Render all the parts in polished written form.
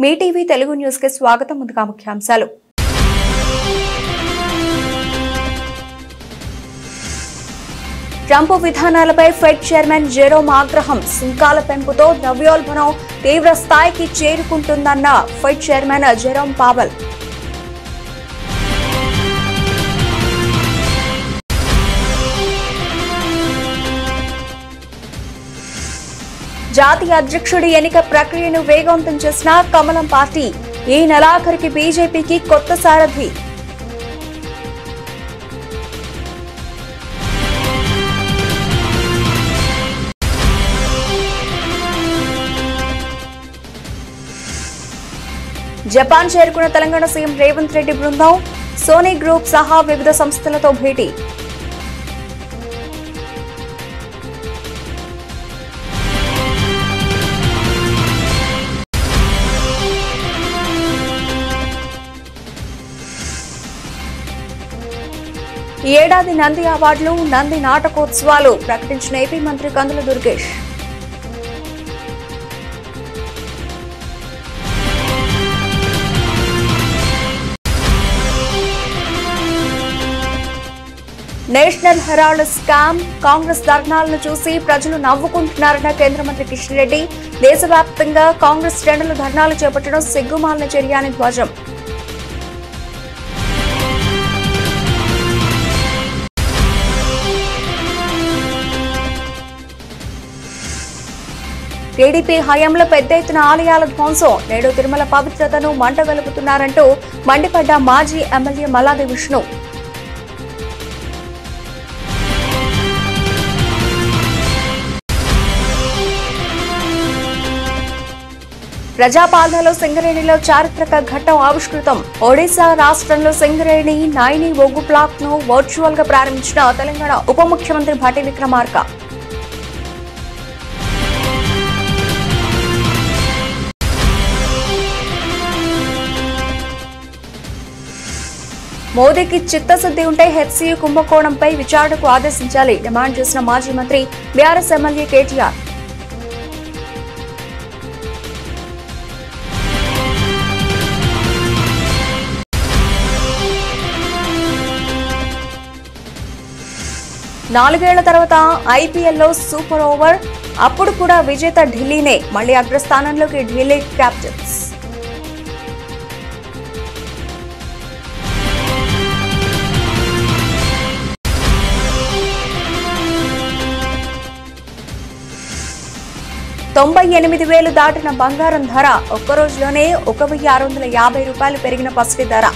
మీ TV Telugu news కి స్వాగతం. ముందుగా ముఖ్యాంశాలు. ట్రంప్ విధానాలపై ఫెడ్ చైర్మన్ జెరోమ్ ఆగ్రహం. సుంకాల పెంపుతో ద్రవ్యోల్బణం తీవ్ర స్థాయికి చేరుకుంటుందన్న ఫెడ్ చైర్మన్ జెరోమ్ పావెల్. జాతీయ అధ్యక్షుడి ఎన్నిక ప్రక్రియను వేగవంతం చేసిన కమలం పార్టీ. ఈ నెలాఖరికి బీజేపీకి కొత్త సారథి. జపాన్ చేరుకున్న తెలంగాణ సీఎం రేవంత్ రెడ్డి బృందం. సోనీ గ్రూప్ సహా వివిధ సంస్థలతో భేటీ. ఈ ఏడాది నంది అవార్డులు, నంది నాటకోత్సవాలు ప్రకటించిన ఏపీ మంత్రి Kandula Durgesh. National Herald scam, Congress ధర్నాలను చూసి ప్రజలు నవ్వుకుంటున్నారన్న కేంద్ర మంత్రి కిషన్ రెడ్డి. దేశవ్యాప్తంగా కాంగ్రెస్ శ్రేణులు ధర్నాలు చేపట్టడం సిగ్గుమాలిన చర్య అని ధ్వజం. టీడీపీ హయాంలో పెద్ద ఎత్తున ఆలయాల ధ్వంసం. నేడు తిరుమల పవిత్రతను మంటగలుపుతున్నారంటూ మండిపడ్డ మాజీ ఎమ్మెల్యే మల్లాది విష్ణు. ప్రజాపాలనలో సింగరేణిలో చారిత్రక ఘట్టం ఆవిష్కృతం. ఒడిశా రాష్ట్రంలో సింగరేణి నాయిని బొగ్గు ప్లాంట్ ను వర్చువల్ గా ప్రారంభించిన తెలంగాణ ఉప ముఖ్యమంత్రి భట్టి విక్రమార్క. మోదీకి చిత్తశుద్ధి ఉంటే హెచ్సీయూ కుంభకోణంపై విచారణకు ఆదేశించాలి డిమాండ్ చేసిన మాజీ మంత్రి బీఆర్ఎస్ ఎమ్మెల్యే కేటీఆర్. నాలుగేళ్ల తర్వాత ఐపీఎల్లో సూపర్ ఓవర్. అప్పుడు కూడా విజేత ఢిల్లీనే. మళ్లీ అగ్రస్థానంలోకి ఢిల్లీ క్యాపిటల్స్. $98,000 దాటిన బంగారం ధర. ఒక్కరోజులోనే $1,650 పెరిగిన పసిడి ధర.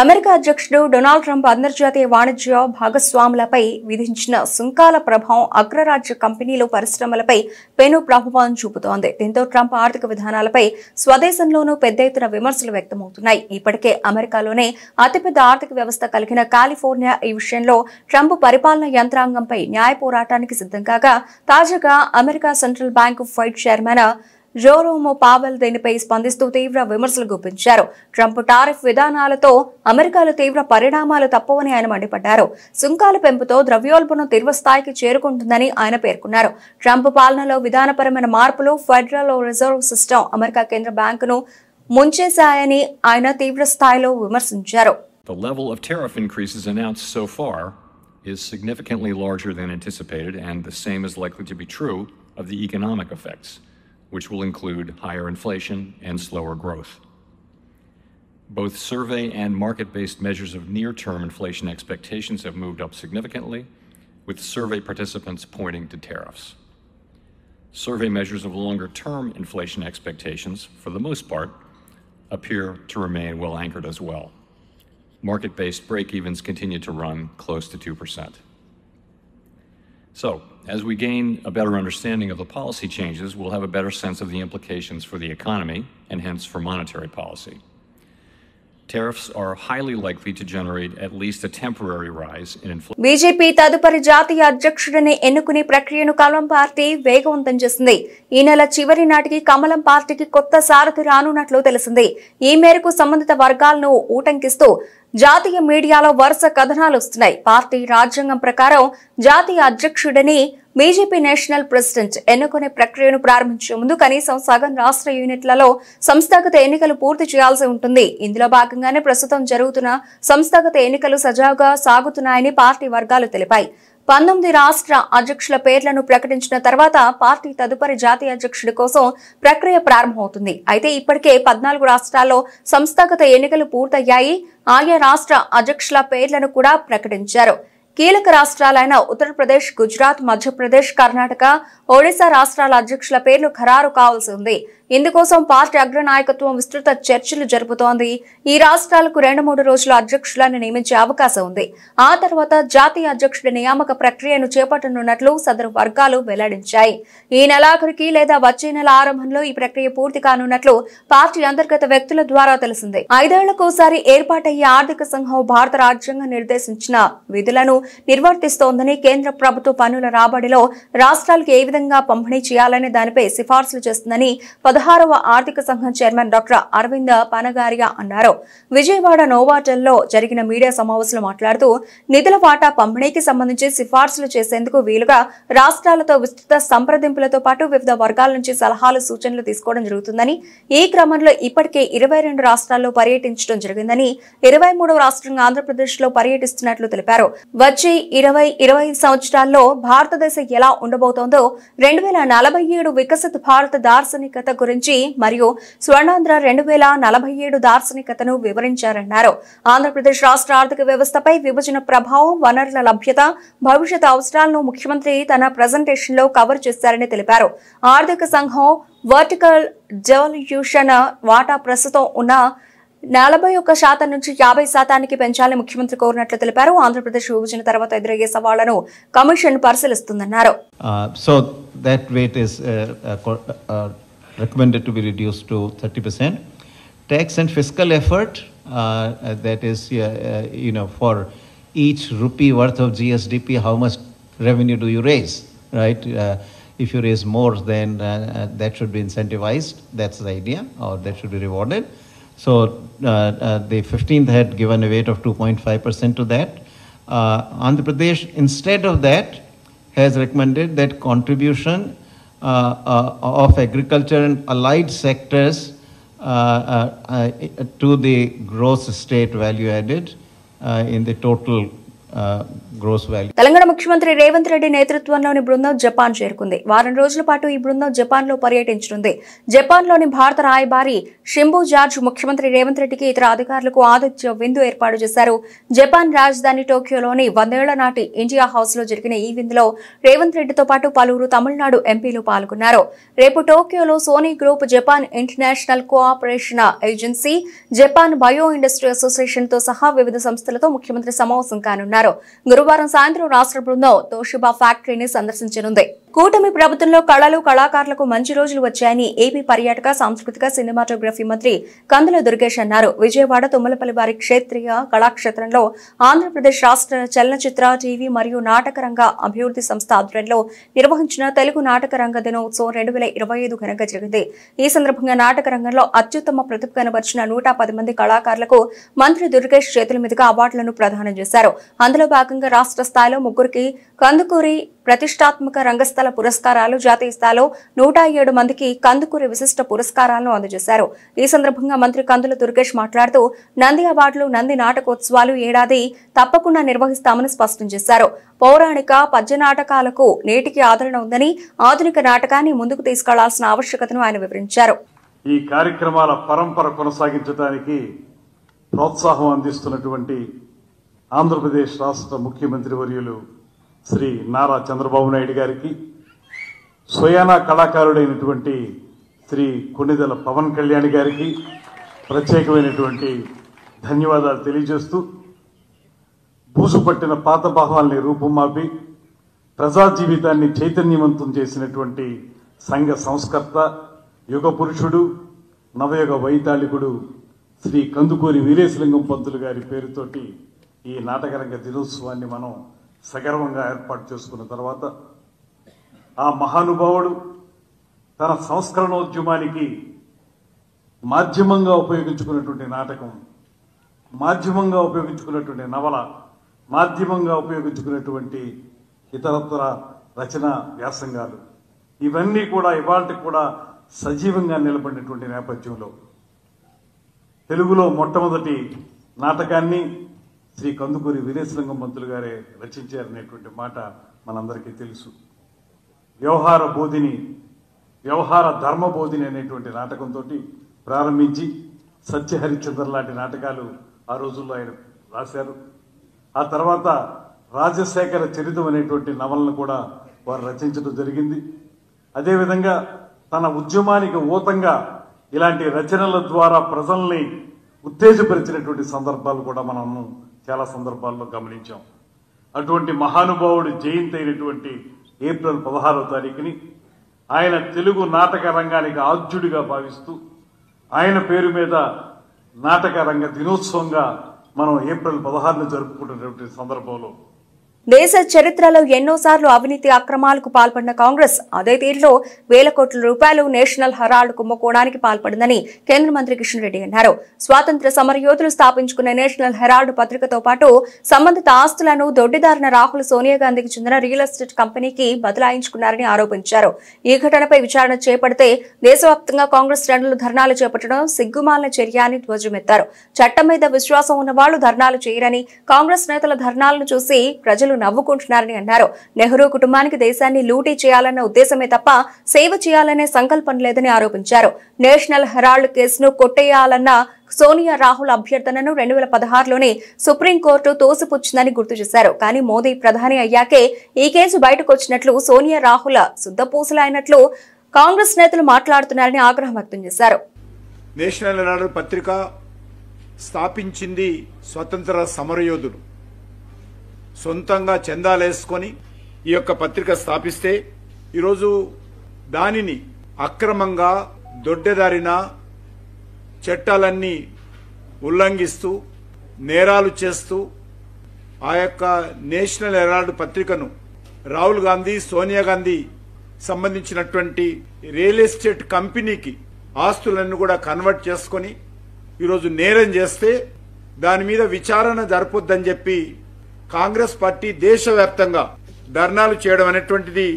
అమెరికా అధ్యక్షుడు డొనాల్డ్ ట్రంప్ అంతర్జాతీయ వాణిజ్య భాగస్వాములపై విధించిన సుంకాల ప్రభావం అగ్రరాజ్య కంపెనీలు, పరిశ్రమలపై పెను ప్రభావం చూపుతోంది. దీంతో ట్రంప్ ఆర్థిక విధానాలపై స్వదేశంలోనూ పెద్ద ఎత్తున విమర్శలు వ్యక్తమవుతున్నాయి. ఇప్పటికే అమెరికాలోనే అతిపెద్ద ఆర్థిక వ్యవస్థ కలిగిన కాలిఫోర్నియా ఈ విషయంలో ట్రంప్ పరిపాలన యంత్రాంగంపై న్యాయ పోరాటానికి సిద్ధం కాగా, తాజాగా America central bank Fed chairman Jerome Powell దీనిపై స్పందిస్తూ తీవ్ర విమర్శలు గుప్పించారు. ట్రంప్ టారిఫ్ విధానాలతో అమెరికాలో తీవ్ర పరిణామాలు తప్పవని ఆయన మండిపడ్డారు. సుంకాల పెంపుతో ద్రవ్యోల్బణం తీవ్ర స్థాయికి చేరుకుంటుందని ఆయన పేర్కొన్నారు. ట్రంప్ పాలనలో విధానపరమైన మార్పులు, ఫెడరల్ రిజర్వ్ సిస్టమ్, అమెరికా కేంద్ర బ్యాంకును ముంచేశాయని ఆయన తీవ్ర స్థాయిలో విమర్శించారు. The level of tariff increases announced so far is significantly larger than anticipated, and the same is likely to be true of the economic effects, which will include higher inflation and slower growth. Both survey and market-based measures of near-term inflation expectations have moved up significantly, with survey participants pointing to tariffs. Survey measures of longer-term inflation expectations, for the most part, appear to remain well anchored as well. Market-based break-evens continue to run close to 2%. So, as we gain a better understanding of the policy changes, we'll have a better sense of the implications for the economy and hence for monetary policy. Tariffs are highly likely to generate at least a temporary rise in inflation. BJP తదుపరి జాతీయ అధ్యక్షుడిని ఎన్నుకునే ప్రక్రియను కమలం party వేగవంతం చేసింది. ఈ నెల చివరి నాటికి కమలం పార్టీకి కొత్త సారథి రానున్నట్లు తెలిసింది. ఈ మేరకు సంబంధిత వర్గాలను ఊటంకిస్తూ జాతీయ మీడియాలో వరుస కథనాలు వస్తున్నాయి. పార్టీ రాజ్యాంగం ప్రకారం జాతీయ అధ్యక్షుడిని బీజేపీ నేషనల్ ప్రెసిడెంట్ ఎన్నుకునే ప్రక్రియను ప్రారంభించే ముందు కనీసం సగం రాష్ట్ర యూనిట్లలో సంస్థాగత ఎన్నికలు పూర్తి చేయాల్సి ఉంటుంది. ఇందులో భాగంగానే ప్రస్తుతం జరుగుతున్న సంస్థాగత ఎన్నికలు సజావుగా సాగుతున్నాయని పార్టీ వర్గాలు తెలిపాయి. 19 రాష్ట్ర అధ్యక్షుల పేర్లను ప్రకటించిన తర్వాత పార్టీ తదుపరి జాతీయ అధ్యక్షుడి కోసం ప్రక్రియ ప్రారంభమవుతుంది. అయితే ఇప్పటికే 14 రాష్ట్రాల్లో సంస్థాగత ఎన్నికలు పూర్తయ్యాయి. ఆయా రాష్ట్ర అధ్యక్షుల పేర్లను కూడా ప్రకటించారు. కీలక రాష్ట్రాలైన ఉత్తరప్రదేశ్, గుజరాత్, మధ్యప్రదేశ్, కర్ణాటక, ఒడిశా రాష్ట్రాల అధ్యక్షుల పేర్లు ఖరారు కావాల్సి ఉంది. ఇందుకోసం పార్టీ అగ్రనాయకత్వం విస్తృత చర్చలు జరుపుతోంది. ఈ రాష్ట్రాలకు 2-3 రోజుల అధ్యక్షులను నియమించే అవకాశం ఉంది. ఆ తర్వాత జాతీయ అధ్యక్షుడి నియామక ప్రక్రియను చేపట్టనున్నట్లు సదరు వర్గాలు వెల్లడించాయి. ఈ నెలాఖరికి లేదా వచ్చే నెల ఆరంభంలో ఈ ప్రక్రియ పూర్తి కానున్నట్లు పార్టీ అంతర్గత వ్యక్తుల ద్వారా తెలిసింది. 5 ఏళ్లకోసారి ఏర్పాటయ్యే ఆర్థిక సంఘం భారత రాజ్యాంగం నిర్దేశించిన విధులను నిర్వర్తిస్తోందని, కేంద్ర ప్రభుత్వ పన్నుల రాబడిలో రాష్ట్రాలకు ఏ విధంగా పంపిణీ చేయాలనే దానిపై సిఫార్సులు చేస్తుందని 16వ ఆర్థిక సంఘం చైర్మన్ డాక్టర్ అరవింద్ పనగారియా అన్నారు. విజయవాడ నోవాటెల్లో జరిగిన మీడియా సమావేశంలో మాట్లాడుతూ నిధుల వాటా పంపిణీకి సంబంధించి సిఫార్సులు చేసేందుకు వీలుగా రాష్ట్రాలతో విస్తృత సంప్రదింపులతో పాటు వివిధ వర్గాల నుంచి సలహాలు, సూచనలు తీసుకోవడం జరుగుతుందని, ఈ క్రమంలో ఇప్పటికే 22 రాష్ట్రాల్లో పర్యటించడం జరిగిందని, 23వ రాష్ట్రంగా ఆంధ్రప్రదేశ్ లో పర్యటిస్తున్నట్లు తెలిపారు. వచ్చే 20-25 సంవత్సరాల్లో భారతదేశం ఎలా ఉండబోతోందో, 2047 వికసిత భారత దార్శనికత గురించి మరియు స్వర్ణాంధ్ర 2047 దార్శనికతను వివరించారన్నారు. ఆంధ్రప్రదేశ్ రాష్ట్ర ఆర్థిక వ్యవస్థపై విభజన ప్రభావం, వనరుల లభ్యత, భవిష్యత్ అవసరాలను ముఖ్యమంత్రి తన ప్రెజెంటేషన్ లో కవర్ చేశారని తెలిపారు. ఆర్థిక సంఘం వర్టికల్ డెవల్యూషన్ వాటా ప్రస్తుతం ఉన్న 41% నుంచి 50% పెంచాలని ముఖ్యమంత్రి కోరినట్లు తెలిపారు. ఆంధ్రప్రదేశ్ విభజన తర్వాత ఎదురయ్యే సవాళ్లను commission పరిశీలిస్తుందన్నారు. So that weight is recommended to be reduced to 30%. Tax and fiscal effort, that is, for each rupee worth of GSDP, how much revenue do you raise, right? If you raise more, then that should be incentivized. That's the idea, or that should be rewarded. So the 15th had given a weight of 2.5% to that. Andhra Pradesh, instead of that, has recommended that contribution of agriculture and allied sectors to the gross state value added in the total gross value. Telangana ముఖ్యమంత్రి రేవంత్ రెడ్డి నేతృత్వంలోని బృందం Japan చేరుకుంది. వారం రోజుల పాటు ఈ బృందం Japan లో పర్యటించనుంది. జపాన్ లోని భారత రాయబారి షింబు జార్జ్ ముఖ్యమంత్రి రేవంత్ రెడ్డికి, ఇతర అధికారులకు ఆతిథ్య విందు ఏర్పాటు చేశారు. జపాన్ రాజధాని టోక్యోలోని 100 ఏళ్ల నాటి ఇండియా హౌస్ లో జరిగిన ఈ విందులో రేవంత్ రెడ్డితో పాటు పలువురు తమిళనాడు ఎంపీలు పాల్గొన్నారు. రేపు టోక్యోలో Sony group, Japan International Cooperation Agency, Japan bio industry association తో సహా వివిధ సంస్థలతో ముఖ్యమంత్రి సమావేశం కానున్నారు. గురువారం సాయంత్రం రాష్ట్ర బృందం తోషిబా ఫ్యాక్టరీని సందర్శించనుంది. కూటమి ప్రభుత్వంలో కళలు, కళాకారులకు మంచి రోజులు వచ్చాయని ఏపీ పర్యాటక, సాంస్కృతిక, సినిమాటోగ్రఫీ మంత్రి కందుల దుర్గేష్ అన్నారు. విజయవాడ తుమ్మలపల్లి వారి క్షేత్రీయ కళాక్షేత్రంలో ఆంధ్రప్రదేశ్ రాష్ట్ర చలనచిత్ర, టీవీ మరియు నాటక రంగ అభివృద్ధి సంస్థ ఆధ్వర్యంలో నిర్వహించిన తెలుగు నాటక రంగ దినోత్సవం 2025 ఘనంగా జరిగింది. ఈ సందర్భంగా నాటక రంగంలో అత్యుత్తమ ప్రతిభ కనబరిచిన 110 మంది కళాకారులకు మంత్రి దుర్గేష్ చేతుల మీదుగా అవార్డులను ప్రదానం చేశారు. అందులో భాగంగా రాష్ట్ర స్థాయిలో 3 కందుకూరి ప్రతిష్టాత్మక రంగస్థల పురస్కారాలు, జాతీయ స్థాయిలో 107 మందికి కందుకూరి విశిష్ట పురస్కారాలను అందజేశారు. ఈ సందర్భంగా మంత్రి కందుల దుర్గేష్ మాట్లాడుతూ నంది అవార్డులు, నంది నాటకోత్సవాలు ఏడాది తప్పకుండా నిర్వహిస్తామని స్పష్టం చేశారు. పౌరాణిక, పద్య నాటకాలకు నేటికి ఆదరణ ఉందని, ఆధునిక నాటకాన్ని ముందుకు తీసుకెళ్లాల్సిన ఆవశ్యకతను ఆయన వివరించారు. ఈ కార్యక్రమాల పరంపర కొనసాగించడానికి ప్రోత్సాహం అందిస్తున్నటువంటి ఆంధ్రప్రదేశ్ రాష్ట్ర ముఖ్యమంత్రి వర్యులు శ్రీ నారా చంద్రబాబు నాయుడు గారికి, స్వయానా కళాకారుడైనటువంటి శ్రీ కొణిదెల పవన్ కళ్యాణ్ గారికి ప్రత్యేకమైనటువంటి ధన్యవాదాలు తెలియజేస్తూ, బూజుపట్టిన పాత భావాల్ని రూపుమాపి ప్రజా జీవితాన్ని చైతన్యవంతం చేసినటువంటి సంఘ సంస్కర్త, యుగ పురుషుడు, నవయుగ వైతాళికుడు శ్రీ కందుకూరి వీరేశలింగం పంతులు గారి పేరుతోటి ఈ నాటకరంగ దినోత్సవాన్ని మనం సగర్వంగా ఏర్పాటు చేసుకున్న తర్వాత, ఆ మహానుభావుడు తన సంస్కరణోద్యమానికి మాధ్యమంగా ఉపయోగించుకున్నటువంటి నాటకం మాధ్యమంగా ఉపయోగించుకున్నటువంటి నవల, మాధ్యమంగా ఉపయోగించుకున్నటువంటి ఇతరత్ర రచన వ్యాసంగాలు ఇవన్నీ కూడా ఇవాళకి కూడా సజీవంగా నిలబడినటువంటి నేపథ్యంలో తెలుగులో మొట్టమొదటి నాటకాన్ని శ్రీ కందుకూరి వీరేశలింగం పంతులు గారే రచించారనేటువంటి మాట మనందరికీ తెలుసు. వ్యవహార బోధిని, వ్యవహార ధర్మ బోధిని అనేటువంటి నాటకంతో ప్రారంభించి సత్యహరిశ్చంద్ర లాంటి నాటకాలు ఆ రోజుల్లో ఆయన రాశారు. ఆ తర్వాత రాజశేఖర చరితం అనేటువంటి నవలను కూడా వారు రచించడం జరిగింది. అదేవిధంగా తన ఉద్యమానికి ఊతంగా ఇలాంటి రచనల ద్వారా ప్రజల్ని ఉత్తేజపరిచినటువంటి సందర్భాలు కూడా మనము చాలా సందర్భాల్లో గమనించాం. అటువంటి మహానుభావుడి జయంతి అయినటువంటి ఏప్రిల్ 16వ తారీఖుని ఆయన తెలుగు నాటక రంగానికి ఆద్యుడిగా భావిస్తూ ఆయన పేరు మీద నాటక రంగ దినోత్సవంగా మనం ఏప్రిల్ 16ను జరుపుకుంటున్నటువంటి సందర్భంలో దేశ చరిత్రలో ఎన్నోసార్లు అవినీతి అక్రమాలకు పాల్పడిన కాంగ్రెస్ అదే తీరులో వేల కోట్ల రూపాయలు నేషనల్ హెరాల్డ్ కుంభకోణానికి పాల్పడిందని కేంద్ర మంత్రి కిషన్ రెడ్డి అన్నారు. స్వాతంత్ర సమరయోధులు స్థాపించుకున్న నేషనల్ హెరాల్డ్ పత్రికతో పాటు సంబంధిత ఆస్తులను దొడ్డిదారిన రాహుల్ సోనియా గాంధీకి చెందిన రియల్ ఎస్టేట్ కంపెనీకి బదలాయించుకున్నారని ఆరోపించారు. ఈ ఘటనపై విచారణ చేపడితే దేశవ్యాప్తంగా కాంగ్రెస్ శ్రేణులు ధర్నాలు చేపట్టడం సిగ్గుమాలిన చర్య అని ధ్వజమెత్తారు. చట్టం మీద విశ్వాసం ఉన్న వాళ్లు ధర్నాలు చేయరని, కాంగ్రెస్ నేతల ధర్నాలను చూసి ప్రజలు నవ్వుకుంటున్నారని అన్నారు. నెహ్రూ కుటుంబానికి దేశాన్ని లూటీ చేయాలన్న ఉద్దేశమే తప్ప సేవ చేయాలనే సంకల్పం లేదని ఆరోపించారు. నేషనల్ హెరాల్డ్ కేసును కొట్టేయాలన్న సోనియా రాహుల్ అభ్యర్థనను 2016లోనే సుప్రీంకోర్టు తోసిపుచ్చిందని గుర్తు చేశారు. కానీ మోదీ ప్రధాని అయ్యాకే ఈ కేసు బయటకు వచ్చినట్లు, సోనియా రాహుల్ శుద్ధపూసలైనట్లు కాంగ్రెస్ నేతలు మాట్లాడుతున్నారని ఆగ్రహం వ్యక్తం చేశారు. నేషనల్ హెరాల్డ్ పత్రిక స్థాపించింది స్వతంత్ర సమరయోధులు. సొంతంగా చందాలేసుకొని ఈ యొక్క పత్రిక స్థాపిస్తే ఈరోజు దానిని అక్రమంగా దొడ్డెదారిన చట్టాలన్నీ ఉల్లంఘిస్తూ నేరాలు చేస్తూ ఆ యొక్క నేషనల్ హెరాల్డ్ పత్రికను రాహుల్ గాంధీ, సోనియా గాంధీ సంబంధించినటువంటి రియల్ ఎస్టేట్ కంపెనీకి ఆస్తులన్నీ కూడా కన్వర్ట్ చేసుకొని ఈరోజు నేరం చేస్తే దాని మీద విచారణ జరపొద్దని చెప్పి కాంగ్రెస్ పార్టీ దేశవ్యాప్తంగా ధర్నాలు చేయడం అనేటువంటిది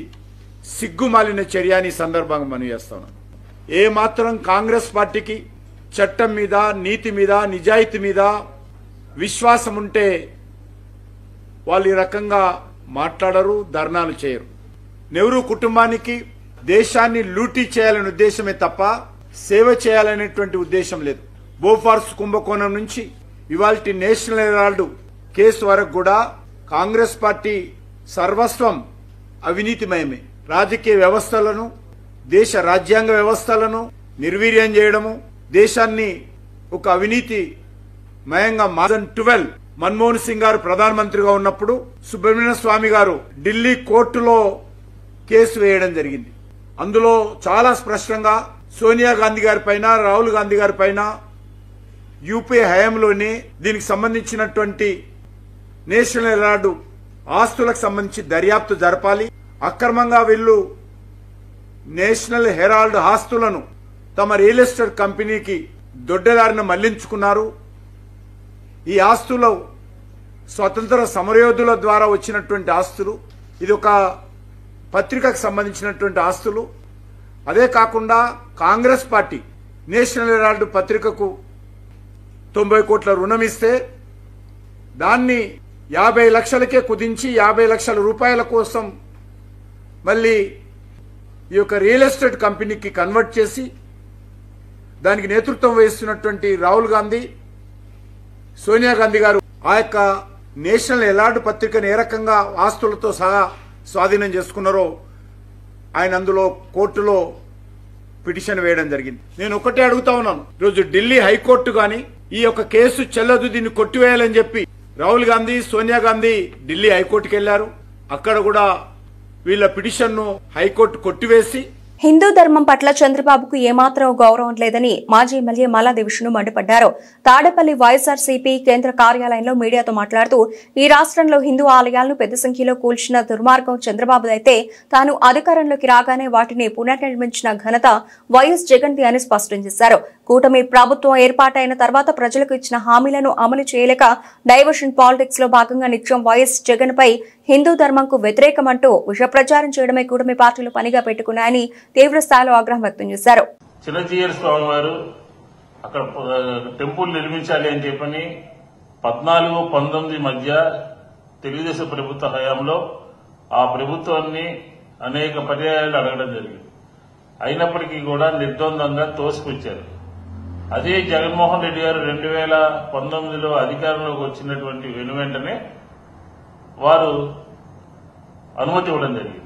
సిగ్గుమాలిన చర్య అని సందర్భంగా మనం చేస్తున్నాం. ఏ మాత్రం కాంగ్రెస్ పార్టీకి చట్టం మీద, నీతి మీద, నిజాయితీ మీద విశ్వాసం ఉంటే వాళ్ళు ఈ రకంగా మాట్లాడరు, ధర్నాలు చేయరు. నెహ్రూ కుటుంబానికి దేశాన్ని లూటీ చేయాలనే ఉద్దేశమే తప్ప సేవ చేయాలనేటువంటి ఉద్దేశం లేదు. బోఫార్స్ కుంభకోణం నుంచి ఇవాల్టి నేషనల్ హెరాల్డ్ కేసు వరకు కూడా కాంగ్రెస్ పార్టీ సర్వస్వం అవినీతిమయమే. రాజకీయ వ్యవస్థలను, దేశ రాజ్యాంగ వ్యవస్థలను నిర్వీర్యం చేయడము, దేశాన్ని ఒక అవినీతి మయంగా 2012 మన్మోహన్ సింగ్ గారు ప్రధానమంత్రిగా ఉన్నప్పుడు సుబ్రహ్మణ్య స్వామి గారు ఢిల్లీ కోర్టులో కేసు వేయడం జరిగింది. అందులో చాలా స్పష్టంగా సోనియా గాంధీ గారి పైన, రాహుల్ గాంధీ గారి పైన యూపీ హయాంలోనే దీనికి సంబంధించినటువంటి నేషనల్ హెరాల్డ్ ఆస్తులకు సంబంధించి దర్యాప్తు జరపాలి, అక్రమంగా వీళ్ళు నేషనల్ హెరాల్డ్ ఆస్తులను తమ రియల్ ఎస్టేట్ కంపెనీకి దొడ్డదారిన మళ్లించుకున్నారు. ఈ ఆస్తులు స్వతంత్ర సమరయోధుల ద్వారా వచ్చినటువంటి ఆస్తులు, ఇది ఒక పత్రికకు సంబంధించినటువంటి ఆస్తులు. అదే కాకుండా కాంగ్రెస్ పార్టీ నేషనల్ హెరాల్డ్ పత్రికకు 90 కోట్ల రుణం ఇస్తే దాన్ని 50 లక్షలకే కుదించి 50 లక్షల రూపాయల కోసం మళ్ళీ ఈ యొక్క రియల్ ఎస్టేట్ కంపెనీకి కన్వర్ట్ చేసి దానికి నేతృత్వం వహిస్తున్నటువంటి రాహుల్ గాంధీ, సోనియా గాంధీ గారు ఆ యొక్క నేషనల్ హెరాల్డ్ పత్రికను ఏ రకంగా ఆస్తులతో సహా స్వాధీనం చేసుకున్నారో ఆయన అందులో కోర్టులో పిటిషన్ వేయడం జరిగింది. నేను ఒకటే అడుగుతా ఉన్నాను, ఈరోజు ఢిల్లీ హైకోర్టు గాని ఈ యొక్క కేసు చెల్లదు, దీన్ని కొట్టివేయాలని చెప్పి రాహుల్ గాంధీ, సోనియా గాంధీ ఢిల్లీ హైకోర్టుకి వెళ్లారు. అక్కడ కూడా వీళ్ళ పిటిషన్ ను హైకోర్టు కొట్టివేసి హిందూ ధర్మం పట్ల చంద్రబాబుకు ఏమాత్రం గౌరవం లేదని మాజీ ఎమ్మెల్యే మల్లాది విష్ణు మండిపడ్డారు. తాడేపల్లి వైఎస్ఆర్సీపీ కేంద్ర కార్యాలయంలో మీడియాతో మాట్లాడుతూ ఈ రాష్ట్రంలో హిందూ ఆలయాలను పెద్ద సంఖ్యలో కూల్చిన దుర్మార్గం చంద్రబాబుదైతే తాను అధికారంలోకి రాగానే వాటిని పునర్నిర్మించిన ఘనత వైఎస్ జగన్ది అని స్పష్టం చేశారు. కూటమి ప్రభుత్వం ఏర్పాటైన తర్వాత ప్రజలకు ఇచ్చిన హామీలను అమలు చేయలేక డైవర్షన్ పాలిటిక్స్ లో భాగంగా నిత్యం వైఎస్ జగన్ పై హిందూ ధర్మంకు వ్యతిరేకమంటూ విష ప్రచారం చేయడమే కూటమి పార్టీలు పనిగా పెట్టుకున్నాయని తీవ్ర స్థాయిలో ఆగ్రహం వ్యక్తం చేశారు. చిన్నజీయర్ స్వామి వారు అక్కడ టెంపుల్ నిర్మించాలి అని చెప్పని 14-19 మధ్య తెలుగుదేశం ప్రభుత్వ హయాంలో ఆ ప్రభుత్వాన్ని అనేక పర్యాయాలు అడగడం జరిగింది. అయినప్పటికీ కూడా నిర్ద్వందంగా తోసిపుచ్చారు. అదే జగన్మోహన్ రెడ్డి గారు 2019లో అధికారంలోకి వచ్చినటువంటి వెనువెంటనే వారు అనుమతి ఇవ్వడం జరిగింది.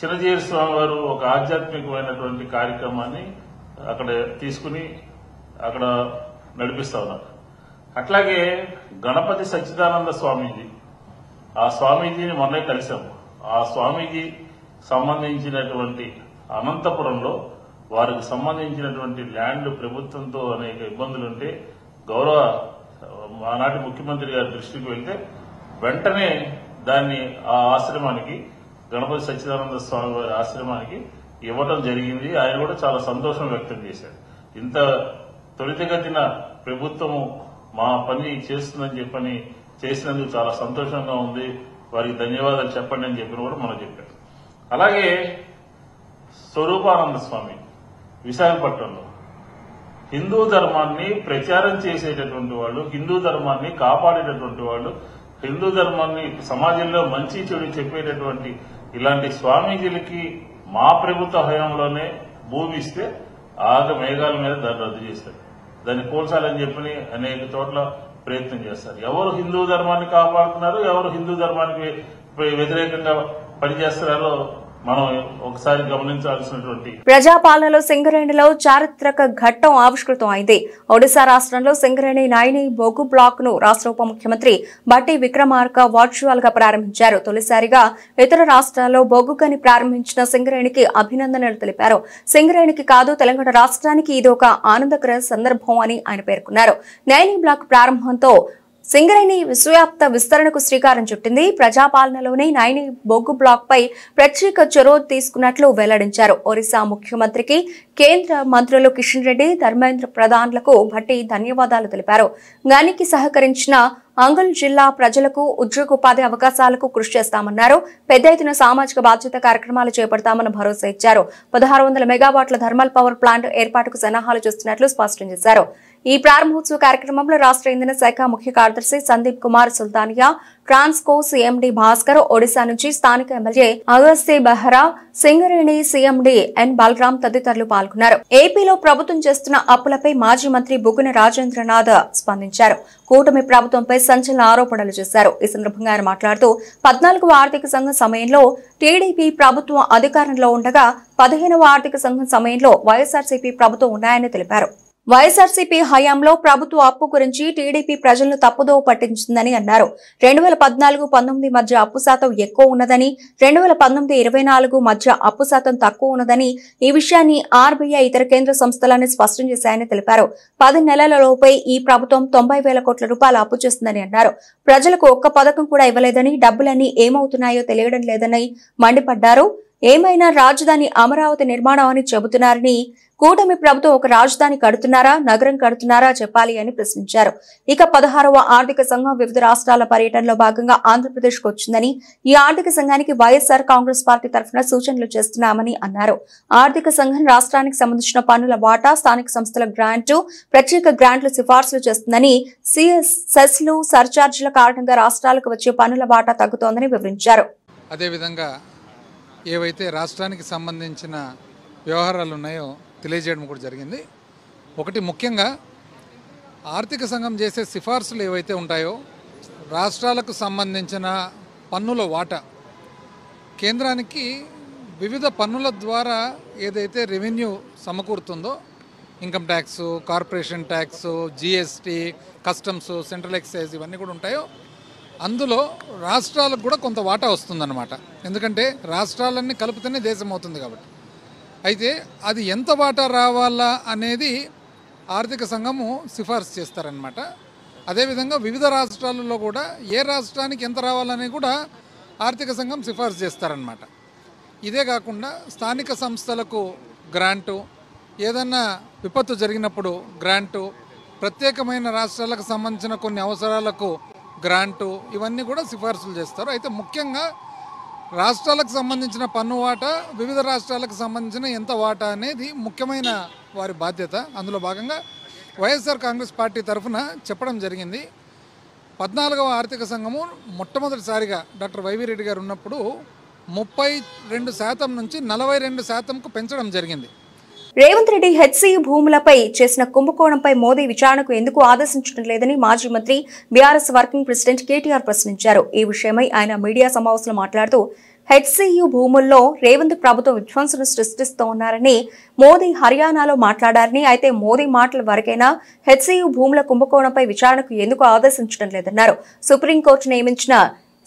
చిన్నజీయర్ స్వామి వారు ఒక ఆధ్యాత్మికమైనటువంటి కార్యక్రమాన్ని అక్కడ తీసుకుని అక్కడ నడిపిస్తా ఉన్నారు. అట్లాగే గణపతి సచ్చిదానంద స్వామీజీ, ఆ స్వామీజీని మొన్నే కలిశాము. ఆ స్వామీజీ సంబంధించినటువంటి అనంతపురంలో వారికి సంబంధించినటువంటి ల్యాండ్ ప్రభుత్వంతో అనేక ఇబ్బందులుంటే గౌరవ ఆనాటి ముఖ్యమంత్రి గారి దృష్టికి వెళ్తే వెంటనే దాన్ని ఆ ఆశ్రమానికి, గణపతి సచ్చిదానంద స్వామి వారి ఆశ్రమానికి ఇవ్వటం జరిగింది. ఆయన కూడా చాలా సంతోషం వ్యక్తం చేశారు. ఇంత త్వరితగతిన ప్రభుత్వము మా పని చేస్తుందని చెప్పని చేసినందుకు చాలా సంతోషంగా ఉంది, వారికి ధన్యవాదాలు చెప్పండి అని చెప్పిన కూడా మనం చెప్పారు. అలాగే స్వరూపానంద స్వామి విశాఖపట్నంలో హిందూ ధర్మాన్ని ప్రచారం చేసేటటువంటి వాళ్ళు, హిందూ ధర్మాన్ని కాపాడేటటువంటి వాళ్ళు, హిందూ ధర్మాన్ని సమాజంలో మంచి చెడు చెప్పేటటువంటి ఇలాంటి స్వామీజీలకి మా ప్రభుత్వ హయాంలోనే భూమి ఇస్తే ఆగ మేఘాల మీద దాన్ని రద్దు చేస్తారు. దాన్ని కూల్చాలని చెప్పని అనేక చోట్ల ప్రయత్నం చేస్తారు. ఎవరు హిందూ ధర్మాన్ని కాపాడుతున్నారు, ఎవరు హిందూ ధర్మానికి వ్యతిరేకంగా పనిచేస్తున్నారో మనం ఒకసారి గమనించాల్సినటువంటి. ప్రజాపాలనలో సింగరేణిలో చారిత్రక ఘట్టం ఆవిష్కృతం అయింది. ఒడిశా రాష్ట్రంలో సింగరేణి నాయిని బొగ్గు బ్లాక్ ను రాష్ట్ర ఉప ముఖ్యమంత్రి బట్టి విక్రమార్క వర్చువల్ గా ప్రారంభించారు. తొలిసారిగా ఇతర రాష్ట్రాల్లో బొగ్గు గని ప్రారంభించిన సింగరేణికి అభినందనలు తెలిపారు. సింగరేణికి కాదు, తెలంగాణ రాష్ట్రానికి ఇది ఒక ఆనందకర సందర్భం అని ఆయన పేర్కొన్నారు. నాయిని బ్లాక్ ప్రారంభంతో సింగరేణి విశ్వవ్యాప్త విస్తరణకు శ్రీకారం చుట్టింది. ప్రజాపాలనలోనే నాయిని బొగ్గు బ్లాక్ పై ప్రత్యేక చొరవ తీసుకున్నట్లు వెల్లడించారు. ఒరిస్సా ముఖ్యమంత్రికి కేంద్ర మంత్రులు కిషన్ రెడ్డి, ధర్మేంద్ర ప్రధాన్లకు భట్టి ధన్యవాదాలు తెలిపారు. గనికి సహకరించిన అంగుల్ జిల్లా ప్రజలకు ఉద్యోగోపాధి అవకాశాలకు కృషి చేస్తామన్నారు. పెద్ద ఎత్తున సామాజిక బాధ్యత కార్యక్రమాలు చేపడతామని భరోసా ఇచ్చారు. 1600 మెగావాట్ల థర్మల్ పవర్ ప్లాంట్ ఏర్పాటుకు సన్నాహాలు చేస్తున్నట్లు స్పష్టం చేశారు. ఈ ప్రారంభోత్సవ కార్యక్రమంలో రాష్ట్ర ఇంధన శాఖ ముఖ్య కార్యదర్శి సందీప్ కుమార్ సుల్తానియా, ట్రాన్స్కో సీఎండీ భాస్కర్, ఒడిశా నుంచి స్థానిక ఎమ్మెల్యే అగస్తి బెహ్రా, సింగరేణి సీఎండీ ఎన్ బలరాం తదితరులు పాల్గొన్నారు. ఏపీలో ప్రభుత్వం చేస్తున్న అప్పులపై మాజీ మంత్రి బుగ్గన రాజేంద్రనాథ్ స్పందించారు. కూటమి ప్రభుత్వంపై సంచలన ఆరోపణలు చేశారు. ఈ సందర్భంగా ఆయన మాట్లాడుతూ 14వ ఆర్థిక సంఘం సమయంలో టీడీపీ ప్రభుత్వం అధికారంలో ఉండగా 15వ ఆర్థిక సంఘం సమయంలో వైఎస్ఆర్సీపీ ప్రభుత్వం ఉన్నాయని తెలిపారు. వైఎస్ఆర్సీపీ హయాంలో ప్రభుత్వ అప్పు గురించి టీడీపీ ప్రజలను తప్పుదోవ పట్టించిందని అన్నారు. 2014-19 మధ్య అప్పు శాతం ఎక్కువ ఉన్నదని, 2019-24 మధ్య అప్పు శాతం తక్కువ ఉన్నదని, ఈ విషయాన్ని ఆర్బీఐ ఇతర కేంద్ర సంస్థలన్నీ స్పష్టం చేశాయని తెలిపారు. 10 నెలలలోపై ఈ ప్రభుత్వం 90,000 కోట్ల రూపాయలు అప్పు చేస్తుందని అన్నారు. ప్రజలకు ఒక్క పథకం కూడా ఇవ్వలేదని, డబ్బులన్నీ ఏమవుతున్నాయో తెలియడం లేదని మండిపడ్డారు. ఏమైనా రాజధాని అమరావతి నిర్మాణం అని చెబుతున్నారని, కూటమి ప్రభుత్వం ఒక రాజధాని కడుతున్నారా, నగరం కడుతున్నారా చెప్పాలి అని ప్రశ్నించారు. ఇక 16వ ఆర్థిక సంఘం వివిధ రాష్ట్రాల పర్యటనలో భాగంగా ఆంధ్రప్రదేశ్ కు వచ్చిందని, ఈ ఆర్థిక సంఘానికి వైఎస్ఆర్ కాంగ్రెస్ పార్టీ తరఫున సూచనలు చేస్తున్నామని అన్నారు. ఆర్థిక సంఘం రాష్ట్రానికి సంబంధించిన పన్నుల వాటా, స్థానిక సంస్థల గ్రాంటు, ప్రత్యేక గ్రాంట్లు సిఫార్సులు చేస్తుందని, సెస్లు, సర్చార్జీల కారణంగా రాష్ట్రాలకు వచ్చే పన్నుల వాటా తగ్గుతోందని వివరించారు. అదేవిధంగా ఏవైతే రాష్ట్రానికి సంబంధించిన వ్యవహారాలు ఉన్నాయో తెలియజేయడం కూడా జరిగింది. ఒకటి ముఖ్యంగా ఆర్థిక సంఘం చేసే సిఫార్సులు ఏవైతే ఉంటాయో రాష్ట్రాలకు సంబంధించిన పన్నుల వాటా కేంద్రానికి వివిధ పన్నుల ద్వారా ఏదైతే రెవెన్యూ సమకూరుతుందో, income tax, corporation tax, GST, customs, central excise ఇవన్నీ కూడా ఉంటాయో అందులో రాష్ట్రాలకు కూడా కొంత వాటా వస్తుందన్నమాట. ఎందుకంటే రాష్ట్రాలన్నీ కలిపితేనే దేశం అవుతుంది కాబట్టి అయితే అది ఎంత వాటా రావాలా అనేది ఆర్థిక సంఘము సిఫార్సు చేస్తారనమాట. అదేవిధంగా వివిధ రాష్ట్రాలలో కూడా ఏ రాష్ట్రానికి ఎంత రావాలని కూడా ఆర్థిక సంఘం సిఫార్సు చేస్తారనమాట. ఇదే కాకుండా స్థానిక సంస్థలకు గ్రాంటు, ఏదన్నా విపత్తు జరిగినప్పుడు గ్రాంటు, ప్రత్యేకమైన రాష్ట్రాలకు సంబంధించిన కొన్ని అవసరాలకు గ్రాంటు, ఇవన్నీ కూడా సిఫార్సులు చేస్తారు. అయితే ముఖ్యంగా రాష్ట్రాలకు సంబంధించిన పన్ను వాటా, వివిధ రాష్ట్రాలకు సంబంధించిన ఎంత వాటా అనేది ముఖ్యమైన వారి బాధ్యత. అందులో భాగంగా వైఎస్ఆర్ కాంగ్రెస్ పార్టీ తరఫున చెప్పడం జరిగింది. 14వ ఆర్థిక సంఘము మొట్టమొదటిసారిగా డాక్టర్ వైవి రెడ్డి గారు ఉన్నప్పుడు 32% నుంచి 42%కు పెంచడం జరిగింది. రేవంత్ రెడ్డి హెచ్సియు భూములపై చేసిన కుంభకోణంపై మోదీ విచారణకు ఎందుకు ఆదేశించడం లేదని మాజీ మంత్రి బీఆర్ఎస్ వర్కింగ్ ప్రెసిడెంట్ కేటీఆర్ ప్రశ్నించారు. ఈ విషయమై ఆయన మీడియా సమావేశంలో మాట్లాడుతూ హెచ్సియు భూముల్లో రేవంత్ ప్రభుత్వం విధ్వంసను సృష్టిస్తూ ఉన్నారని, మోదీ హర్యానాలో మాట్లాడారని, అయితే మోదీ మాటల వరకైనా హెచ్సియు భూముల కుంభకోణంపై విచారణకు ఎందుకు ఆదేశించడం లేదన్నారు. సుప్రీంకోర్టు నియమించిన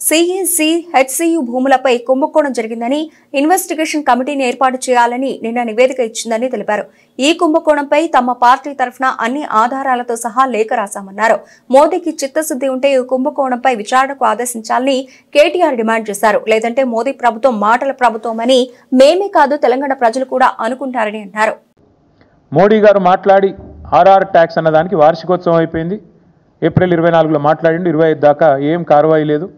సిఈసి హెచ్సియు భూములపై కుంభకోణం జరిగిందని, ఇన్వెస్టిగేషన్ కమిటీని ఏర్పాటు చేయాలని నిన్న నివేదిక ఇచ్చిందని తెలిపారు. ఈ కుంభకోణంపై తమ పార్టీ తరఫున అన్ని ఆధారాలతో సహా లేఖ రాశామన్నారు. మోదీకి చిత్తశుద్ధి ఉంటే ఈ కుంభకోణంపై విచారణకు ఆదేశించాలని కేటీఆర్ డిమాండ్ చేశారు. లేదంటే మోదీ ప్రభుత్వం మాటల ప్రభుత్వమని మేమే కాదు తెలంగాణ ప్రజలు కూడా అనుకుంటారని అన్నారు. మోడీ గారు మాట్లాడి ఆర్ఆర్ ట్యాక్స్ అన్నదానికి వార్షికోత్సవం అయిపోయింది. ఏప్రిల్ 24లో మాట్లాడిండు. 25 దాకా ఏం కార్యవాయి లేదు,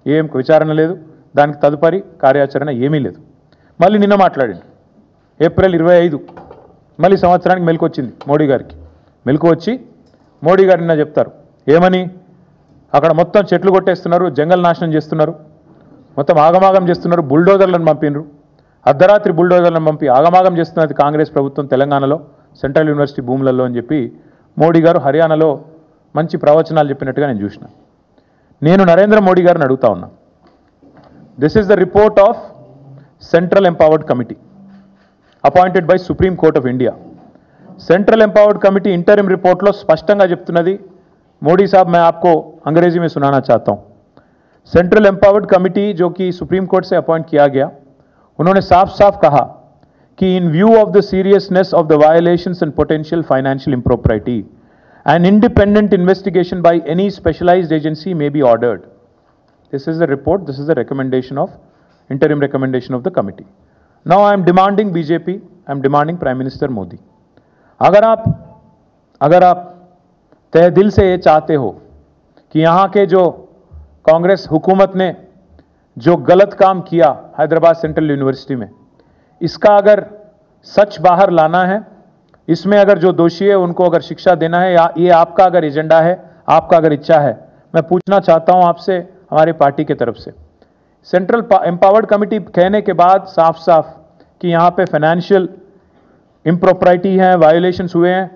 ఏం విచారణ లేదు, దానికి తదుపరి కార్యాచరణ ఏమీ లేదు. మళ్ళీ నిన్న మాట్లాడిండు. ఏప్రిల్ 25 మళ్ళీ సంవత్సరానికి మెలకు వచ్చింది మోడీ గారికి. మెలకు వచ్చి మోడీ గారు నిన్న చెప్తారు ఏమని, అక్కడ మొత్తం చెట్లు కొట్టేస్తున్నారు, జంగల్ నాశనం చేస్తున్నారు, మొత్తం ఆగమాగం చేస్తున్నారు, బుల్డోజర్లను పంపినరు, అర్ధరాత్రి బుల్డోజర్లను పంపి ఆగమాగం చేస్తున్నది కాంగ్రెస్ ప్రభుత్వం తెలంగాణలో సెంట్రల్ యూనివర్సిటీ భూములలో అని చెప్పి మోడీ గారు హర్యానాలో మంచి ప్రవచనాలు చెప్పినట్టుగా నేను చూసిన. నేను నరేంద్ర మోడీ గారిని అడుగుతా ఉన్నా, this is the report of central empowered committee appointed by supreme court of India. Central empowered committee interim report लो स्पष्टंगा చెప్తున్నది. मोदी साहब मैं आपको अंग्रेजी में सुनाना चाहता हूं. सेंट्रल एम्पावर्ड कमेटी जो कि सुप्रीम कोर्ट से अपॉइंट किया गया, उन्होंने साफ साफ कहा कि in view of the seriousness of the violations and potential financial impropriety an independent investigation by any specialized agency may be ordered. This is the report, this is the recommendation of interim recommendation of the committee. Now I am demanding BJP, I am demanding Prime Minister Modi, अगर आप तहे दिल से ये चाहते हो कि यहाँ के जो कांग्रेस हुकूमत ने जो गलत काम किया हैदराबाद सेंट्रल यूनिवर्सिटी में, इसका अगर सच बाहर लाना है, इसमें अगर जो दोषी है उनको अगर शिक्षा देना है, या ये आपका अगर एजेंडा है, आपका अगर इच्छा है, मैं पूछना चाहता हूं आपसे हमारी पार्टी की तरफ से, सेंट्रल एम्पावर्ड कमेटी कहने के बाद साफ साफ कि यहां पे फाइनेंशियल इम्प्रॉपर्टी है, वायोलेशंस हुए हैं,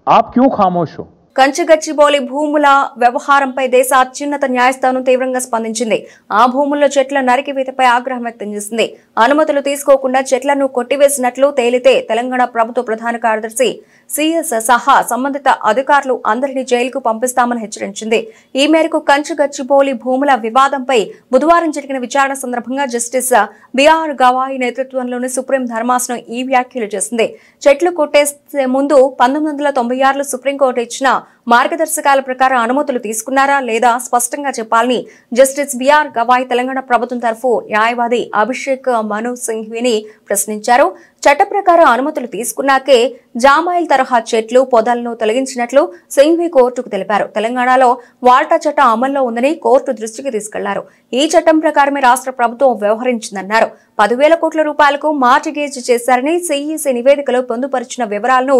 आप क्यों खामोश हो? కంచగచ్చిబౌలి భూముల వ్యవహారంపై దేశ అత్యున్నత న్యాయస్థానం తీవ్రంగా స్పందించింది. ఆ భూముల్లో చెట్ల నరికివేతపై ఆగ్రహం వ్యక్తం చేసింది. అనుమతులు తీసుకోకుండా చెట్లను కొట్టివేసినట్లు తేలితే తెలంగాణ ప్రభుత్వ ప్రధాన కార్యదర్శి సిఎస్ సహా సంబంధిత అధికారులు అందరినీ జైలుకు పంపిస్తామని హెచ్చరించింది. ఈ మేరకు కంచగచ్చిబౌలి భూముల వివాదంపై బుధవారం జరిగిన విచారణ సందర్భంగా జస్టిస్ బిఆర్ గవాయి నేతృత్వంలోని సుప్రీం ధర్మాసనం ఈ వ్యాఖ్యలు చేసింది. చెట్లు కొట్టేసే ముందు 1996లో సుప్రీంకోర్టు ఇచ్చిన మార్గదర్శకాల ప్రకారం అనుమతులు తీసుకున్నారా లేదా స్పష్టంగా చెప్పాలని జస్టిస్ బిఆర్ గవాయ్ తెలంగాణ ప్రభుత్వం తరఫు న్యాయవాది అభిషేక్ మను సింఘ్విని ప్రశ్నించారు. చట్ట ప్రకారం అనుమతులు తీసుకున్నాకే జామాయిల్ తరహా చెట్లు పొదలను తొలగించినట్లు సింఘ్వి కోర్టుకు తెలిపారు. తెలంగాణలో వాల్టా చట్టం అమల్లో ఉందని కోర్టు దృష్టికి తీసుకెళ్లారు. ఈ చట్టం ప్రకారమే రాష్ట్ర ప్రభుత్వం వ్యవహరించిందన్నారు. 10,000 కోట్ల రూపాయలకు మార్టిగేజ్ చేశారని సిఈసి నివేదికలో పొందుపరిచిన వివరాలను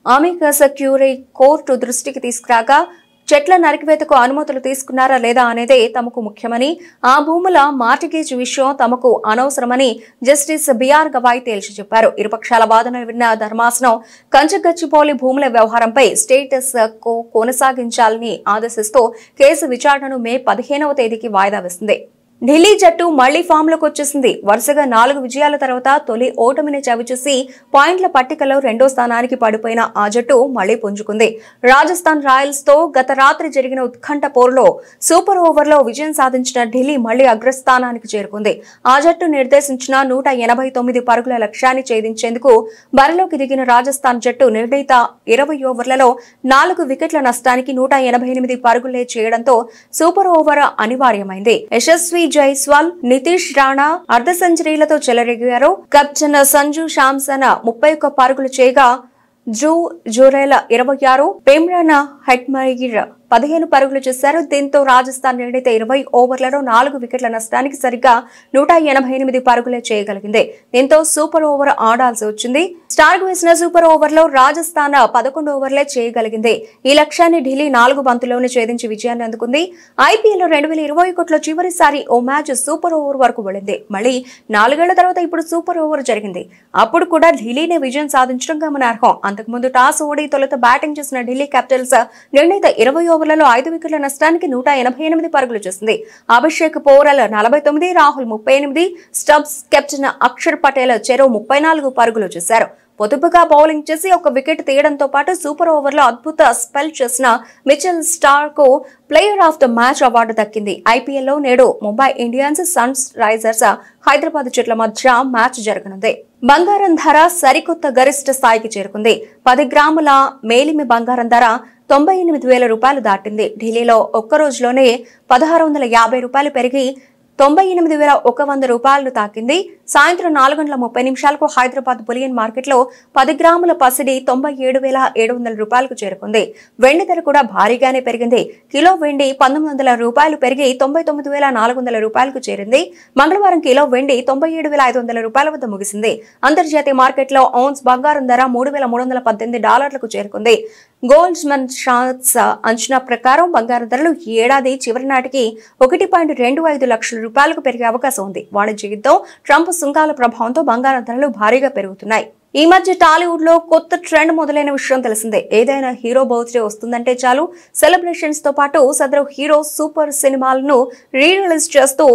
అమికస్ క్యూరీ కోర్టు దృష్టికి తీసుకురాగా చెట్ల నరికివేతకు అనుమతులు తీసుకున్నారా లేదా అనేదే తమకు ముఖ్యమని, ఆ భూముల మార్టిగేజ్ విషయం తమకు అనవసరమని జస్టిస్ బిఆర్ గవాయ్ తేల్చి చెప్పారు. ఇరుపక్షాల వాదనలు విన్న ధర్మాసనం కంచగచ్చిబౌలి భూముల వ్యవహారంపై స్టేటస్ కో కొనసాగించాలని ఆదేశిస్తూ కేసు విచారణను మే 15వ తేదీకి వాయిదా వేసింది. ఢిల్లీ జట్టు మళ్లీ ఫామ్ లోకి వచ్చేసింది. వరుసగా 4 విజయాల తర్వాత తొలి ఓటమిని చవిచూసి పాయింట్ల పట్టికలో 2వ స్థానానికి పడిపోయిన ఆ జట్టు మళ్లీ పుంజుకుంది. రాజస్థాన్ రాయల్స్ తో గత రాత్రి జరిగిన ఉత్కంఠ పోరులో సూపర్ ఓవర్లో విజయం సాధించిన ఢిల్లీ మళ్లీ అగ్రస్థానానికి చేరుకుంది. ఆ జట్టు నిర్దేశించిన 189 పరుగుల లక్ష్యాన్ని ఛేదించేందుకు బరిలోకి దిగిన రాజస్థాన్ జట్టు నిర్ణీత 20 ఓవర్లలో 4 వికెట్ల నష్టానికి 188 పరుగులే చేయడంతో సూపర్ ఓవర్ అనివార్యమైంది. యశస్వి జైస్వాల్, నితీష్ రాణా అర్ధ సెంచరీలతో చెలరేగారు. కెప్టెన్ సంజు శాంసన్ 31 పరుగులు చేయగా ధ్రువ్ జురేల్ 26, పేమ్రాన్ హెట్మైర్ 15 పరుగులు చేశారు. దీంతో రాజస్థాన్ నిర్ణీత 20 ఓవర్లలో 4 వికెట్ల నష్టానికి సరిగ్గా 188 పరుగులే చేయగలిగింది. దీంతో సూపర్ ఓవర్ ఆడాల్సి వచ్చింది. స్టార్క్ వేసిన సూపర్ ఓవర్లో రాజస్థాన్ 11 ఓవర్లే చేయగలిగింది. ఈ లక్ష్యాన్ని ఢిల్లీ 4 బంతుల్లోనే ఛేదించి విజయాన్ని అందుకుంది. ఐపీఎల్ 2021లో చివరిసారి ఓ మ్యాచ్ సూపర్ ఓవర్ వరకు వెళ్ళింది. మళ్లీ 4 ఏళ్ల తర్వాత ఇప్పుడు సూపర్ ఓవర్ జరిగింది. అప్పుడు కూడా ఢిల్లీనే విజయం సాధించడం గమనార్హం. అంతకుముందు టాస్ ఓడి తొలుత బ్యాటింగ్ చేసిన ఢిల్లీ క్యాపిటల్స్ నిర్ణీత 20 ఓవర్లలో 5 వికెట్ల నష్టానికి 188 పరుగులు చేసింది. అభిషేక్ పోరల్ 49, రాహుల్ 38, స్టబ్స్, కెప్టెన్ అక్షర్ పటేల్ చెరో 34 పరుగులు చేశారు. పొదుపుగా బౌలింగ్ చేసి 1 వికెట్ తీయడంతో పాటు సూపర్ ఓవర్లో అద్భుత స్పెల్ చేసిన మిచెల్ స్టార్క్ కు player of the match award దక్కింది. ఐపీఎల్లో నేడు Mumbai Indians, Sunrisers Hyderabad జట్ల మధ్య మ్యాచ్ జరగనుంది. బంగారం ధర సరికొత్త గరిష్ట స్థాయికి చేరుకుంది. 10 గ్రాముల మేలిమి బంగారం ధర 98,000 రూపాయలు దాటింది. ఢిల్లీలో ఒక్క రోజులోనే 1,650 రూపాయలు పెరిగి 98,100 రూపాయలను తాకింది. సాయంత్రం 4:30 హైదరాబాద్ బులియన్ మార్కెట్లో 10 గ్రాముల పసిడి 97,700 రూపాయలకు చేరుకుంది. వెండి ధర కూడా భారీగానే పెరిగింది. కిలో వెండి 1,900 రూపాయలు పెరిగి 99,400 రూపాయలకు చేరింది. మంగళవారం కిలో వెండి 97,500 రూపాయల వద్ద ముగిసింది. అంతర్జాతీయ మార్కెట్లో ఔన్స్ బంగారం ధర $3,318 చేరుకుంది. గోల్డ్మన్ సాక్స్ అంచనా ప్రకారం బంగారం ధరలు ఈ ఏడాది చివరి నాటికి 1.25 లక్షల రూపాయలకు పెరిగే అవకాశం ఉంది. వాణిజ్య యుద్ధం, ట్రంప్ సుంకాల ప్రభావంతో బంగారం ధరలు భారీగా పెరుగుతున్నాయి. ఈ మధ్య టాలీవుడ్ లో కొత్త ట్రెండ్ మొదలైన విషయం తెలిసిందే. ఏదైనా హీరో బర్త్డే వస్తుందంటే చాలు సెలబ్రేషన్స్ తో పాటు సదరు హీరో సూపర్ సినిమాలను రీరిలీజ్ చేస్తూ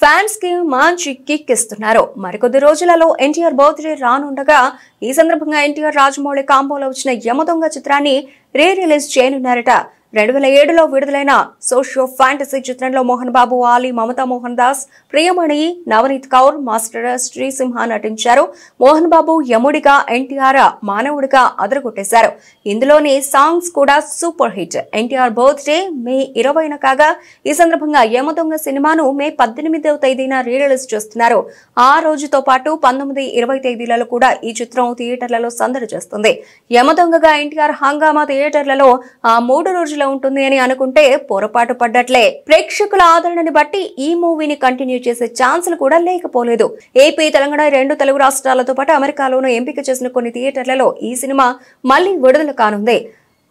ఫ్యాన్స్ కి మంచి కిక్ ఇస్తున్నారు. మరికొద్ది రోజులలో ఎన్టీఆర్ బర్త్డే రానుండగా ఈ సందర్భంగా ఎన్టీఆర్ రాజమౌళి కాంబోలో వచ్చిన యమదొంగ చిత్రాన్ని రీరిలీజ్ చేయనున్నారట. 2007లో విడుదలైన సోషియో ఫ్యాంటసీ చిత్రంలో మోహన్ బాబు, ఆలీ, మమతా మోహన్ దాస్, ప్రియమణి, నవనీత్ కౌర్, మాస్టర్ శ్రీసింహ నటించారు. మోహన్ బాబు యముడిగా, ఎన్టీఆర్ మానవుడిగా అదరగొట్టేశారు. ఇందులోని సాంగ్స్ కూడా సూపర్ హిట్. ఎన్టీఆర్ బర్త్డే మే 20న కాగా ఈ సందర్భంగా యమదొంగ సినిమాను మే 18వ తేదీన రీరిలీజ్ చేస్తున్నారు. ఆ రోజుతో పాటు 19, 20 తేదీలలో కూడా ఈ చిత్రం థియేటర్లలో సందడి చేస్తుంది. యమదొంగగా ఎన్టీఆర్ హంగామా థియేటర్లలో ఆ 3 రోజుల ఉంటుంది అని అనుకుంటే పొరపాటు పడ్డట్లే. ప్రేక్షకుల ఆదరణని బట్టి ఈ మూవీని కంటిన్యూ చేసే ఛాన్సులు కూడా లేకపోలేదు. ఏపీ, తెలంగాణ 2 తెలుగు రాష్ట్రాలతో పాటు అమెరికాలోనూ ఎంపిక చేసిన కొన్ని థియేటర్లలో ఈ సినిమా మళ్లీ విడుదల కానుంది.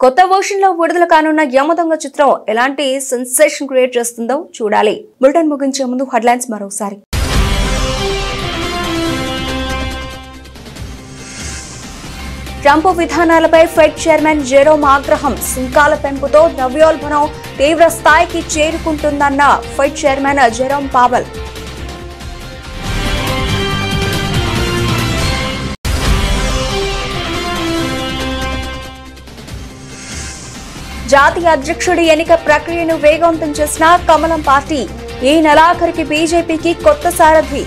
కొత్త వర్షన్ లో విడుదల కానున్న యమదొంగ చిత్రం ఎలాంటి సెన్సేషన్ క్రియేట్ చేస్తుందో చూడాలి. బులెటిన్ ముగించే ముందు హెడ్లైన్స్ మరోసారి. ట్రంప్ విధానాలపై ఫెడ్ చైర్మన్ జెరోమ్ ఆగ్రహం. సుంకాల పెంపుతో ద్రవ్యోల్బణం తీవ్ర స్థాయికి చేరుకుంటుందన్న ఫెడ్ చైర్మన్ జెరోమ్ పావెల్. జాతీయ అధ్యక్షుడి ఎన్నిక ప్రక్రియను వేగవంతం చేసిన కమలం పార్టీ. ఈ నెలాఖరికి బీజేపీకి కొత్త సారథి.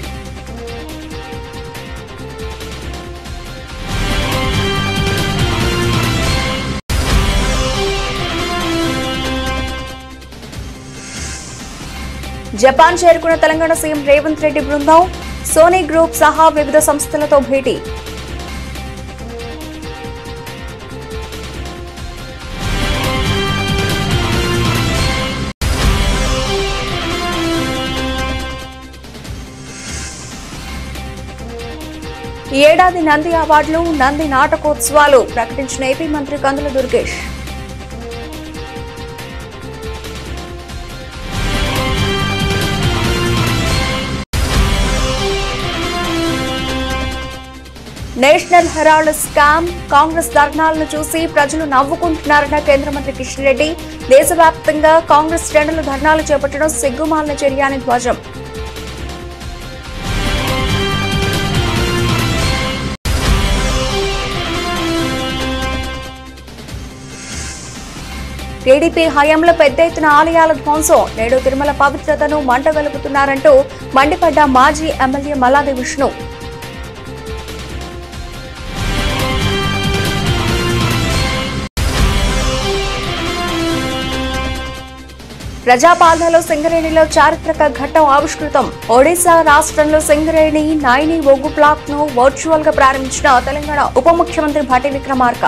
జపాన్ చేరుకున్న తెలంగాణ సీఎం రేవంత్ రెడ్డి బృందం. సోనీ గ్రూప్ సహా వివిధ సంస్థలతో భేటీ. ఈ ఏడాది నంది అవార్డులు, నంది నాటకోత్సవాలు ప్రకటించిన ఏపీ మంత్రి Kandula Durgesh. National Herald scam, Congress ధర్నాలను చూసి ప్రజలు నవ్వుకుంటున్నారన్న కేంద్ర మంత్రి కిషన్ రెడ్డి. దేశవ్యాప్తంగా కాంగ్రెస్ శ్రేణులు ధర్నాలు చేపట్టడం సిగ్గుమాలిన చర్య అని ధ్వజం. టీడీపీ హయాంలో పెద్ద ఎత్తున ఆలయాల ధ్వంసం, నేడు తిరుమల పవిత్రతను మంటగలుపుతున్నారంటూ మండిపడ్డ మాజీ ఎమ్మెల్యే మల్లాది విష్ణు. ప్రజాపాలనలో సింగరేణిలో చారిత్రక ఘట్టం ఆవిష్కృతం. ఒడిశా రాష్ట్రంలో సింగరేణి నాయిని బొగ్గు ప్లాంట్ ను వర్చువల్ గా ప్రారంభించిన తెలంగాణ ఉప ముఖ్యమంత్రి భట్టి విక్రమార్క.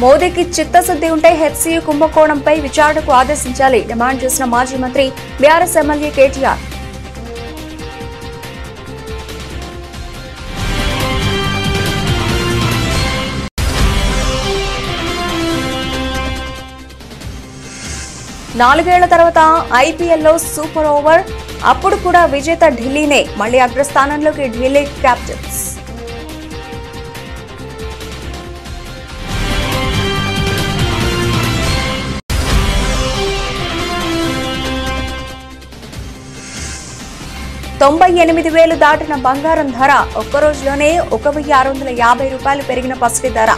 మోదీకి చిత్తశుద్ధి ఉంటే హెచ్సియు కుంభకోణంపై విచారణకు ఆదేశించాలి డిమాండ్ చేసిన మాజీ మంత్రి బీఆర్ఎస్ ఎమ్మెల్యే కేటీఆర్. నాలుగేళ్ల తర్వాత ఐపీఎల్లో సూపర్ ఓవర్, అప్పుడు కూడా విజేత ఢిల్లీనే. మళ్లీ అగ్రస్థానంలోకి ఢిల్లీ క్యాపిటల్స్. $98,000 దాటిన బంగారం ధర. ఒక్కరోజులోనే $1,650 పెరిగిన పసిడి ధర.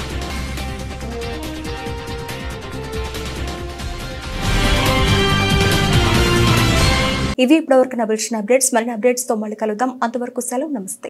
ఇవి ఇప్పటివరకు నా అప్డేట్స్. మరిన్ని అప్డేట్స్ తో మళ్ళీ కలుద్దాం. అంతవరకు సెలవు, నమస్తే.